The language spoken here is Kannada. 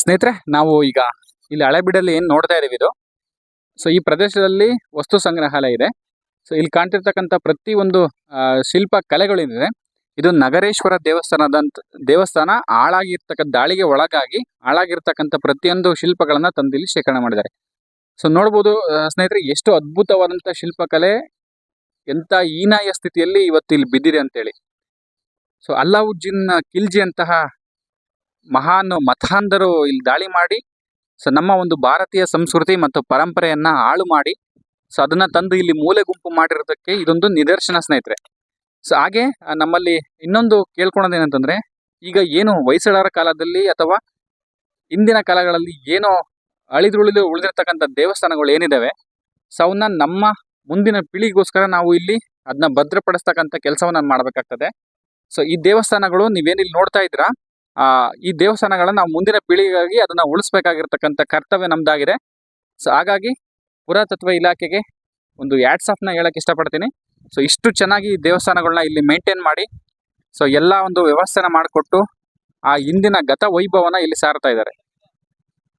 ಸ್ನೇಹಿತರೆ, ನಾವು ಈಗ ಇಲ್ಲಿ ಹಳೆಬೀಡಲ್ಲಿ ಏನು ನೋಡ್ತಾ ಇದೀವಿ ಇದು. ಸೊ ಈ ಪ್ರದೇಶದಲ್ಲಿ ವಸ್ತು ಸಂಗ್ರಹಾಲಯ ಇದೆ. ಸೊ ಇಲ್ಲಿ ಕಾಣ್ತಿರ್ತಕ್ಕಂಥ ಪ್ರತಿ ಒಂದು ಶಿಲ್ಪ ಕಲೆಗಳೇನಿದೆ, ಇದು ನಗರೇಶ್ವರ ದೇವಸ್ಥಾನ ದಾಳಿಗೆ ಒಳಗಾಗಿ ಹಾಳಾಗಿರ್ತಕ್ಕಂಥ ಪ್ರತಿಯೊಂದು ಶಿಲ್ಪಗಳನ್ನ ತಂದಿಲ್ಲಿ ಶೇಖರಣೆ ಮಾಡಿದ್ದಾರೆ. ಸೊ ನೋಡ್ಬೋದು ಸ್ನೇಹಿತರೆ, ಎಷ್ಟು ಅದ್ಭುತವಾದಂಥ ಶಿಲ್ಪಕಲೆ, ಎಂತ ಹೀನಾಯ ಸ್ಥಿತಿಯಲ್ಲಿ ಇವತ್ತು ಇಲ್ಲಿ ಬಿದ್ದಿದೆ ಅಂತೇಳಿ. ಸೊ ಅಲ್ಲಾವುದ್ದೀನ್ ಖಿಲ್ಜಿ ಅಂತಹ ಮಹಾನ್ ಮತಾಂಧರು ಇಲ್ಲಿ ದಾಳಿ ಮಾಡಿ, ಸೊ ನಮ್ಮ ಒಂದು ಭಾರತೀಯ ಸಂಸ್ಕೃತಿ ಮತ್ತು ಪರಂಪರೆಯನ್ನ ಹಾಳು ಮಾಡಿ, ಸೊ ಅದನ್ನ ತಂದು ಇಲ್ಲಿ ಮೂಲೆ ಗುಂಪು ಮಾಡಿರೋದಕ್ಕೆ ಇದೊಂದು ನಿದರ್ಶನ ಸ್ನೇಹಿತರೆ. ಸೊ ಹಾಗೆ ನಮ್ಮಲ್ಲಿ ಇನ್ನೊಂದು ಕೇಳ್ಕೊಳೋದೇನಂತಂದ್ರೆ, ಈಗ ಏನು ಹೊಯ್ಸಳರ ಕಾಲದಲ್ಲಿ ಅಥವಾ ಇಂದಿನ ಕಾಲಗಳಲ್ಲಿ ಏನೋ ಉಳಿದಿರ್ತಕ್ಕಂಥ ದೇವಸ್ಥಾನಗಳು ಏನಿದಾವೆ, ಸೊ ಅವನ್ನ ನಮ್ಮ ಮುಂದಿನ ಪೀಳಿಗೆಗೋಸ್ಕರ ನಾವು ಇಲ್ಲಿ ಅದನ್ನ ಭದ್ರಪಡಿಸ್ತಕ್ಕಂಥ ಕೆಲಸವನ್ನ ಮಾಡಬೇಕಾಗ್ತದೆ. ಸೊ ಈ ದೇವಸ್ಥಾನಗಳು ನೀವೇನಿಲ್ಲಿ ನೋಡ್ತಾ ಇದ್ದೀರಾ, ಈ ದೇವಸ್ಥಾನಗಳನ್ನ ನಾವು ಮುಂದಿನ ಪೀಳಿಗೆಗಾಗಿ ಅದನ್ನ ಉಳಿಸ್ಬೇಕಾಗಿರ್ತಕ್ಕಂಥ ಕರ್ತವ್ಯ ನಮ್ದಾಗಿದೆ. ಸೊ ಹಾಗಾಗಿ ಪುರಾತತ್ವ ಇಲಾಖೆಗೆ ಒಂದು ಹ್ಯಾಟ್ಸ್ ಆಫ್ ನ ಹೇಳಕ್ ಇಷ್ಟಪಡ್ತೀನಿ. ಸೊ ಇಷ್ಟು ಚೆನ್ನಾಗಿ ದೇವಸ್ಥಾನಗಳನ್ನ ಇಲ್ಲಿ ಮೇಂಟೈನ್ ಮಾಡಿ, ಸೊ ಎಲ್ಲ ಒಂದು ವ್ಯವಸ್ಥೆನ ಮಾಡಿಕೊಟ್ಟು ಆ ಹಿಂದಿನ ಗತ ವೈಭವನ ಇಲ್ಲಿ ಸಾರ್ತಾ ಇದ್ದಾರೆ.